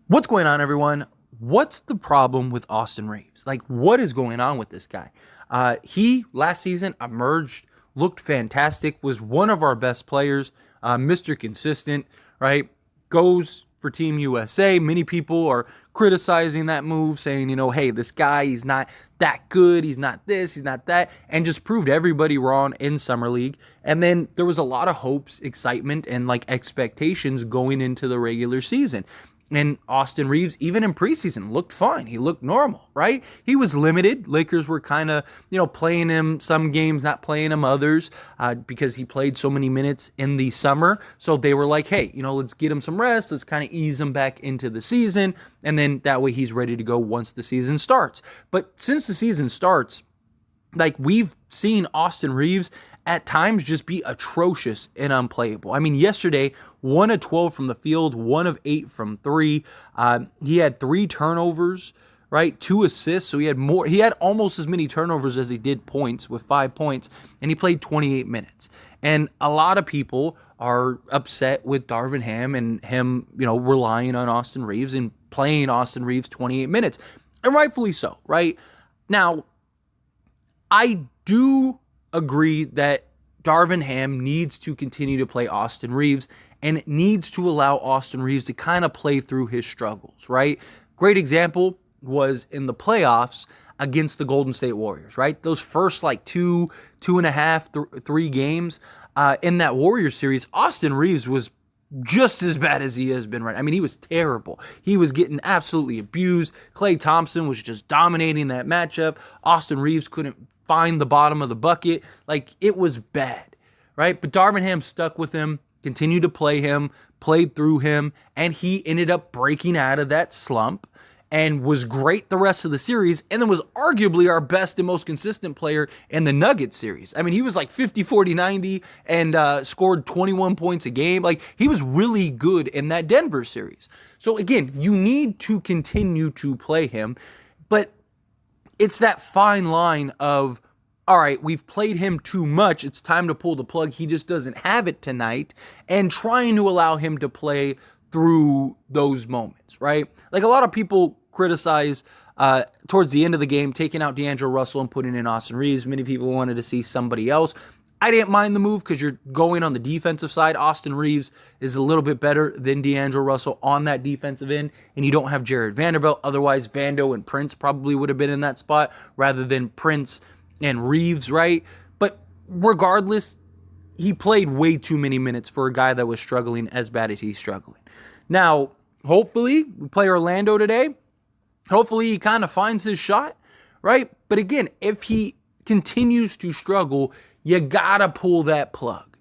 What's going on, everyone? What's the problem with Austin Reaves? Like, what is going on with this guy? He last season emerged, looked fantastic, was one of our best players, Mr. Consistent, right? Goes for Team USA. Many people are criticizing that move, saying, hey, this guy, he's not that good. He's not this, he's not that, and just proved everybody wrong in Summer League. And then there was a lot of hopes, excitement, and like expectations going into the regular season. And Austin Reaves, even in preseason, looked fine. He looked normal, right? He was limited. Lakers were kind of, playing him some games, not playing him others, because he played so many minutes in the summer. So they were like, hey, let's get him some rest. Let's kind of ease him back into the season. And then that way he's ready to go once the season starts. But since the season starts, like, we've seen Austin Reaves at times just be atrocious and unplayable. I mean, yesterday, 1 of 12 from the field, 1 of 8 from 3. He had 3 turnovers, right? 2 assists. So he had more. He had almost as many turnovers as he did points, with 5 points, and he played 28 minutes. And a lot of people are upset with Darvin Ham and him, relying on Austin Reaves and playing Austin Reaves 28 minutes. And rightfully so, right? Now, I do agree that Darvin Ham needs to continue to play Austin Reaves and needs to allow Austin Reaves to kind of play through his struggles, right? Great example was in the playoffs against the Golden State Warriors, right? Those first like two and a half, 3 games in that Warriors series, Austin Reaves was just as bad as he has been right. I mean, he was terrible. He was getting absolutely abused. Klay Thompson was just dominating that matchup. Austin Reaves couldn't find the bottom of the bucket. Like, it was bad, right? But Darvin Ham stuck with him, continued to play him, played through him, and he ended up breaking out of that slump and was great the rest of the series, and then was arguably our best and most consistent player in the Nuggets series. I mean, he was like 50, 40, 90 and scored 21 points a game. Like, he was really good in that Denver series. So again, you need to continue to play him, but it's that fine line of, all right, we've played him too much. It's time to pull the plug. He just doesn't have it tonight, and trying to allow him to play through those moments, right? Like, a lot of people criticize towards the end of the game, taking out D'Angelo Russell and putting in Austin Reaves. Many people wanted to see somebody else. I didn't mind the move because you're going on the defensive side. Austin Reaves is a little bit better than D'Angelo Russell on that defensive end, and you don't have Jared Vanderbilt. Otherwise, Vando and Prince probably would have been in that spot rather than Prince and Reaves, right? But regardless, he played way too many minutes for a guy that was struggling as bad as he's struggling. Now, hopefully, we play Orlando today. Hopefully, he kind of finds his shot, right? But again, if he continues to struggle, you gotta pull that plug,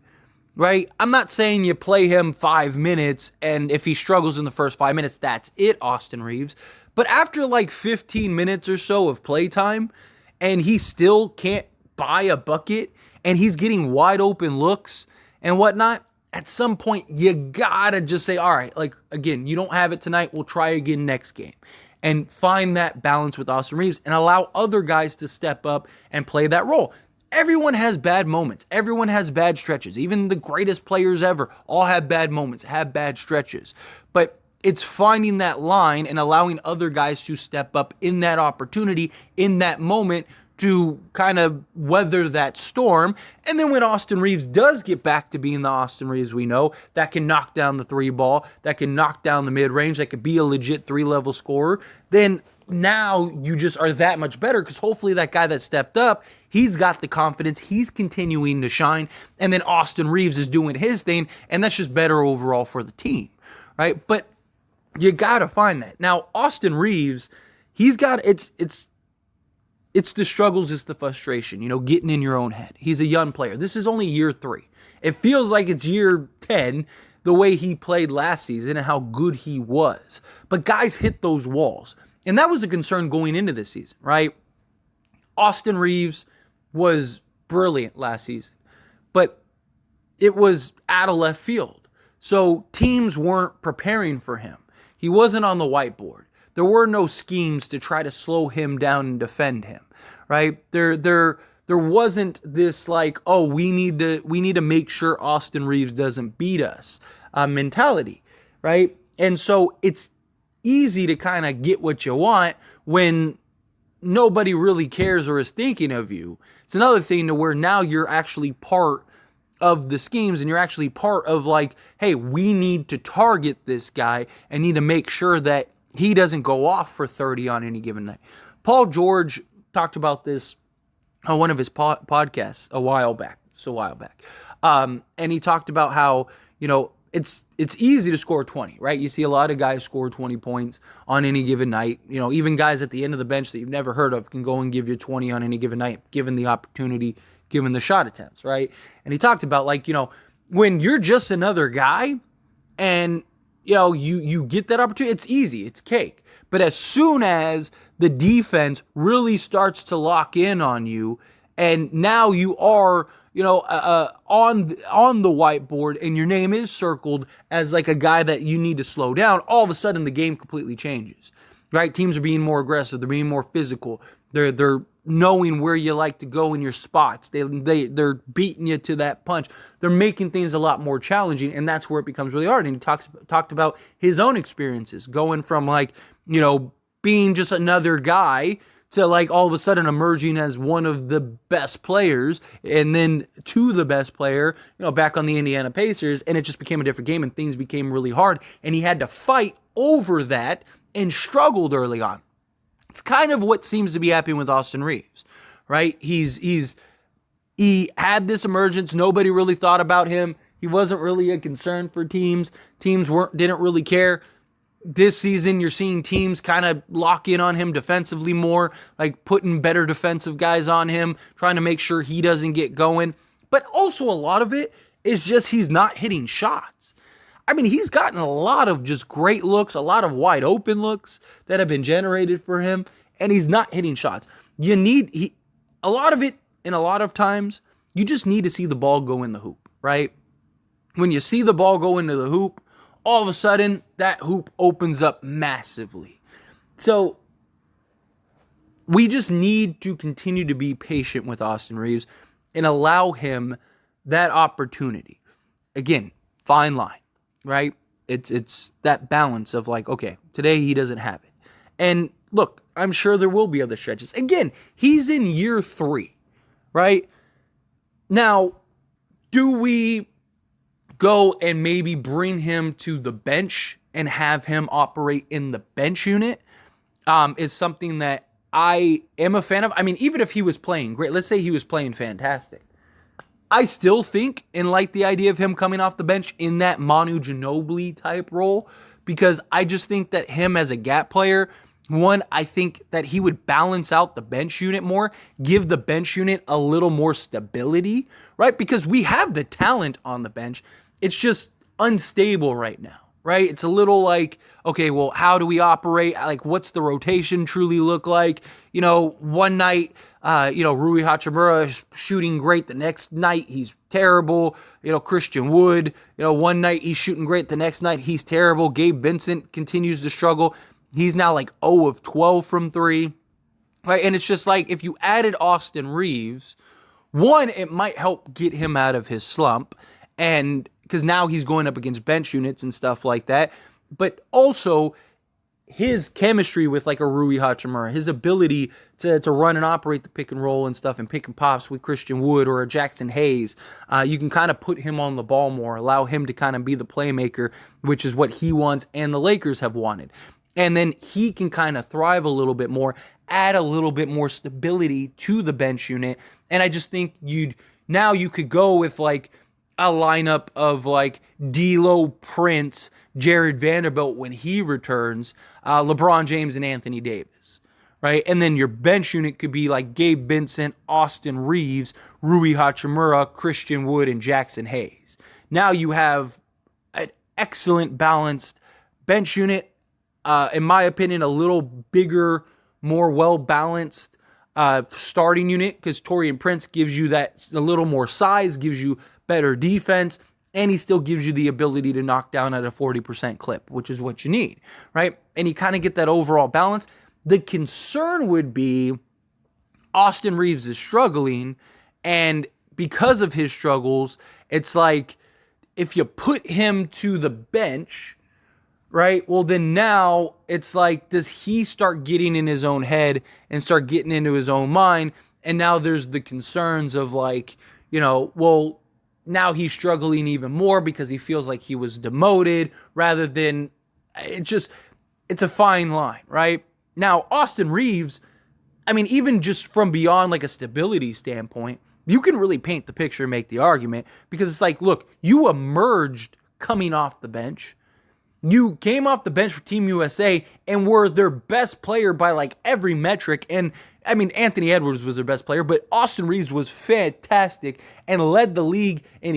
right? I'm not saying you play him 5 minutes, and if he struggles in the first 5 minutes, that's it, Austin Reaves. But after like 15 minutes or so of playtime, and he still can't buy a bucket, and he's getting wide open looks and whatnot, at some point, you gotta just say, all right, like, again, you don't have it tonight, we'll try again next game. And find that balance with Austin Reaves and allow other guys to step up and play that role. Everyone has bad moments. Everyone has bad stretches. Even the greatest players ever all have bad moments, have bad stretches. But it's finding that line and allowing other guys to step up in that opportunity, in that moment, to kind of weather that storm. And then when Austin Reaves does get back to being the Austin Reaves we know, that can knock down the 3 ball, that can knock down the mid-range, that could be a legit 3-level scorer, then now you just are that much better, because hopefully that guy that stepped up, he's got the confidence, he's continuing to shine, and then Austin Reaves is doing his thing, and that's just better overall for the team, right? But you got to find that. Now, Austin Reaves, he's got, it's the struggles, it's the frustration, getting in your own head. He's a young player. This is only year 3. It feels like it's year 10, the way he played last season and how good he was. But guys hit those walls. And that was a concern going into this season, right? Austin Reaves was brilliant last season, but it was out of left field. So teams weren't preparing for him. He wasn't on the whiteboard. There were no schemes to try to slow him down and defend him, right? There wasn't this like, oh, we need to make sure Austin Reaves doesn't beat us mentality, right? And so it's easy to kind of get what you want when nobody really cares or is thinking of you. It's another thing to where now you're actually part of the schemes and you're actually part of like, hey, we need to target this guy and need to make sure that he doesn't go off for 30 on any given night. Paul George talked about this on one of his podcasts a while back. And he talked about how, it's easy to score 20, right? You see a lot of guys score 20 points on any given night. Even guys at the end of the bench that you've never heard of can go and give you 20 on any given night, given the opportunity, given the shot attempts, right? And he talked about when you're just another guy and, you get that opportunity, it's easy, it's cake. But as soon as the defense really starts to lock in on you and now you are on the whiteboard and your name is circled as like a guy that you need to slow down, all of a sudden the game completely changes, right? Teams are being more aggressive. They're being more physical. They're knowing where you like to go in your spots. They're beating you to that punch. They're making things a lot more challenging, and that's where it becomes really hard. And he talked about his own experiences going from being just another guy to all of a sudden emerging as one of the best players and then to the best player, back on the Indiana Pacers. And it just became a different game and things became really hard. And he had to fight over that and struggled early on. It's kind of what seems to be happening with Austin Reaves, right? He had this emergence. Nobody really thought about him. He wasn't really a concern for teams. Teams didn't really care. This season, you're seeing teams kind of lock in on him defensively more, like putting better defensive guys on him, trying to make sure he doesn't get going. But also a lot of it is just he's not hitting shots. I mean, he's gotten a lot of just great looks, a lot of wide open looks that have been generated for him, and he's not hitting shots. A lot of it, and a lot of times, you just need to see the ball go in the hoop, right? When you see the ball go into the hoop, all of a sudden, that hoop opens up massively. So, we just need to continue to be patient with Austin Reaves and allow him that opportunity. Again, fine line, right? It's that balance of okay, today he doesn't have it. And look, I'm sure there will be other stretches. Again, he's in year 3, right? Now, do we go and maybe bring him to the bench and have him operate in the bench unit is something that I am a fan of. I mean, even if he was playing great, let's say he was playing fantastic, I still think and like the idea of him coming off the bench in that Manu Ginobili type role, because I just think that him as a gap player, one, I think that he would balance out the bench unit more, give the bench unit a little more stability, right? Because we have the talent on the bench. It's just unstable right now, right? It's a little okay, well, how do we operate? What's the rotation truly look like? One night, Rui Hachimura is shooting great. The next night, he's terrible. Christian Wood, one night he's shooting great. The next night, he's terrible. Gabe Vincent continues to struggle. He's now 0 of 12 from 3, right? And it's just if you added Austin Reaves, one, it might help get him out of his slump, and because now he's going up against bench units and stuff like that. But also his chemistry with a Rui Hachimura, his ability to run and operate the pick and roll and stuff and pick and pops with Christian Wood or a Jackson Hayes. You can kind of put him on the ball more, allow him to kind of be the playmaker, which is what he wants and the Lakers have wanted. And then he can kind of thrive a little bit more, add a little bit more stability to the bench unit. And I just think you could go with a lineup of D'Lo, Prince, Jared Vanderbilt when he returns, LeBron James and Anthony Davis, right? And then your bench unit could be Gabe Vincent, Austin Reaves, Rui Hachimura, Christian Wood, and Jackson Hayes. Now you have an excellent balanced bench unit. In my opinion, a little bigger, more well-balanced starting unit, because Taurean Prince gives you that a little more size, gives you better defense, and he still gives you the ability to knock down at a 40% clip, which is what you need, right? And you kind of get that overall balance. The concern would be Austin Reaves is struggling, and because of his struggles, it's if you put him to the bench, right? Well, then now it's like, does he start getting in his own head and start getting into his own mind? And now there's the concerns of like, well, now he's struggling even more because he feels like he was demoted rather than it's a fine line, right? Now, Austin Reaves, I mean, even just from beyond like a stability standpoint, you can really paint the picture and make the argument because it's like, look, you emerged coming off the bench. You came off the bench for Team USA and were their best player by like every metric. And I mean, Anthony Edwards was their best player, but Austin Reaves was fantastic and led the league in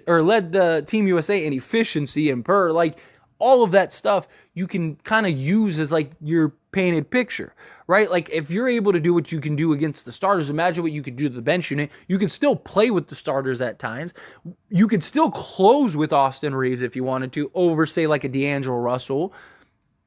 led the Team USA in efficiency and like all of that stuff you can kind of use as like your painted picture, right? Like if you're able to do what you can do against the starters, imagine what you could do to the bench unit. You could still play with the starters at times. You could still close with Austin Reaves if you wanted to over, say, like a D'Angelo Russell,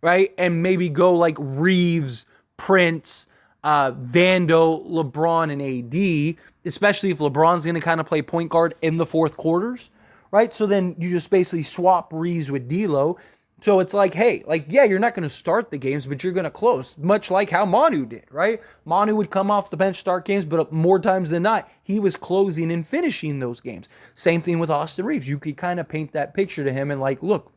right? And maybe go like Reaves, Prince, Vando, LeBron, and AD, especially if LeBron's going to kind of play point guard in the fourth quarters, right? So then you just basically swap Reaves with D'Lo. So it's like, hey, like, yeah, you're not going to start the games, but you're going to close, much like how Manu did, right? Manu would come off the bench, start games, but more times than not, he was closing and finishing those games. Same thing with Austin Reaves. You could kind of paint that picture to him and like, look,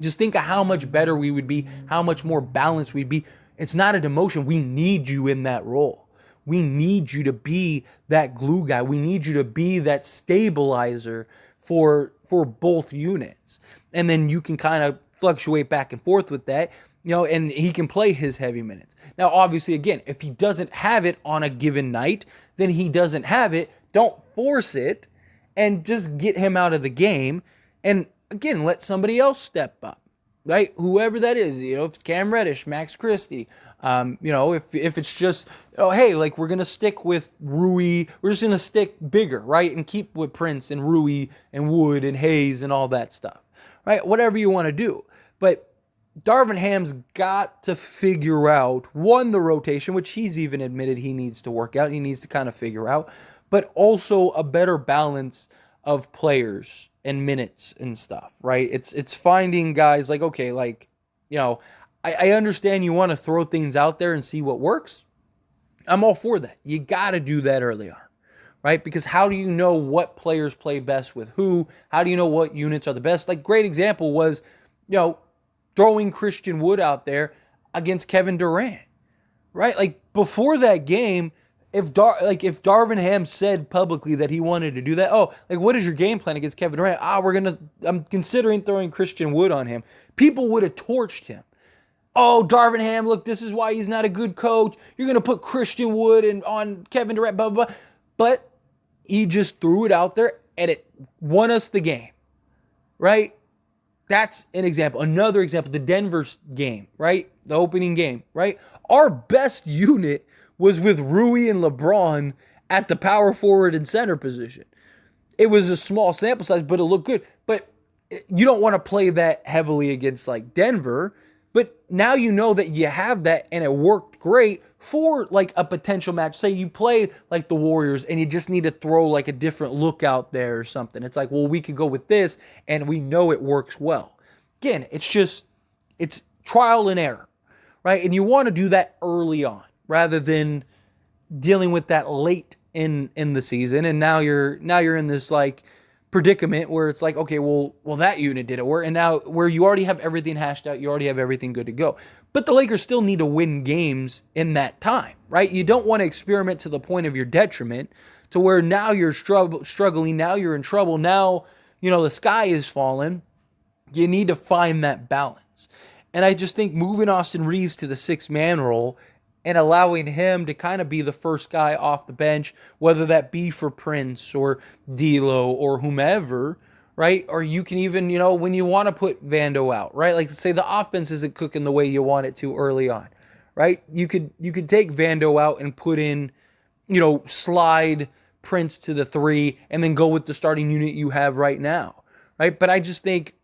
just think of how much better we would be, how much more balanced we'd be. It's not a demotion. We need you in that role. We need you to be that glue guy. We need you to be that stabilizer for both units. And then you can kind of fluctuate back and forth with that, and he can play his heavy minutes. Now, obviously, again, if he doesn't have it on a given night, then he doesn't have it. Don't force it and just get him out of the game. And again, let somebody else step up, right? Whoever that is, if it's Cam Reddish, Max Christie, if it's just, hey, like we're going to stick with Rui, we're just going to stick bigger, right? And keep with Prince and Rui and Wood and Hayes and all that stuff, right? Whatever you want to do. But Darvin Ham's got to figure out, one, the rotation, which he's even admitted he needs to work out. He needs to kind of figure out, but also a better balance of players and minutes and stuff, right? It's finding guys like, okay, like, I understand you want to throw things out there and see what works. I'm all for that. You got to do that early on, right? Because how do you know what players play best with who? How do you know what units are the best? Like, great example was, throwing Christian Wood out there against Kevin Durant, right? Like, before that game, if Darvin Ham said publicly that he wanted to do that, what is your game plan against Kevin Durant? I'm considering throwing Christian Wood on him. People would have torched him. Oh, Darvin Ham, look, this is why he's not a good coach. You're going to put Christian Wood on Kevin Durant, blah, blah, blah. But he just threw it out there, and it won us the game, right? That's an example. Another example, the Denver game, right? The opening game, right? Our best unit was with Rui and LeBron at the power forward and center position. It was a small sample size, but it looked good. But you don't want to play that heavily against like Denver. But now you know that you have that and it worked great for like a potential match. Say you play like the Warriors and you just need to throw like a different look out there or something. It's like, well, we could go with this and we know it works well. Again, it's trial and error, right? And you want to do that early on rather than dealing with that late in the season. And now you're in this like predicament where it's like, okay, well that unit did it work, and now where you already have everything hashed out, you already have everything good to go. But the Lakers still need to win games in that time, right? You don't want to experiment to the point of your detriment, to where now you're struggling, now you're in trouble, now the sky is falling. You need to find that balance, and I just think moving Austin Reaves to the 6-man role and allowing him to kind of be the first guy off the bench, whether that be for Prince or D'Lo or whomever, right? Or you can even, when you want to put Vando out, right? Like, say the offense isn't cooking the way you want it to early on, right? You could take Vando out and put in, slide Prince to the 3 and then go with the starting unit you have right now, right? But I just think,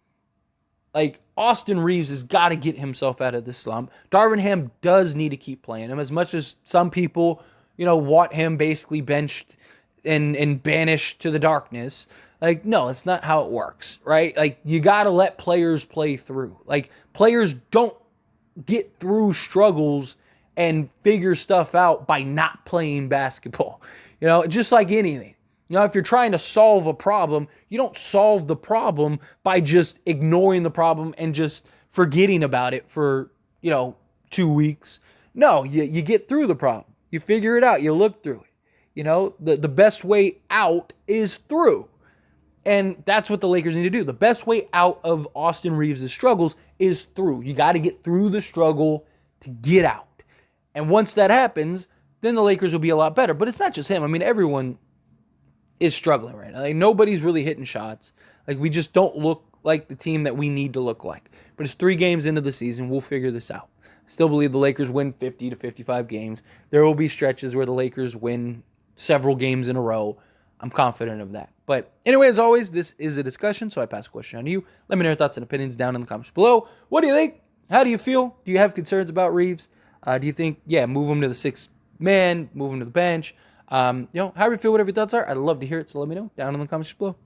like, Austin Reaves has got to get himself out of this slump. Darvin Ham does need to keep playing him, as much as some people, want him basically benched and banished to the darkness. Like, no, that's not how it works, right? Like, you got to let players play through. Like, players don't get through struggles and figure stuff out by not playing basketball. Just like anything. If you're trying to solve a problem, you don't solve the problem by just ignoring the problem and just forgetting about it for, 2 weeks. No, you get through the problem. You figure it out. You look through it. The best way out is through. And that's what the Lakers need to do. The best way out of Austin Reaves' struggles is through. You got to get through the struggle to get out. And once that happens, then the Lakers will be a lot better. But it's not just him. I mean, everyone is struggling right now. Like, nobody's really hitting shots. Like, we just don't look like the team that we need to look like. But it's 3 games into the season. We'll figure this out. I still believe the Lakers win 50 to 55 games. There will be stretches where the Lakers win several games in a row. I'm confident of that. But anyway, as always, this is a discussion, so I pass the question on to you. Let me know your thoughts and opinions down in the comments below. What do you think? How do you feel? Do you have concerns about Reaves? Do you think, move him to the 6th man, move him to the bench? However you feel, whatever your thoughts are, I'd love to hear it, so let me know down in the comments below.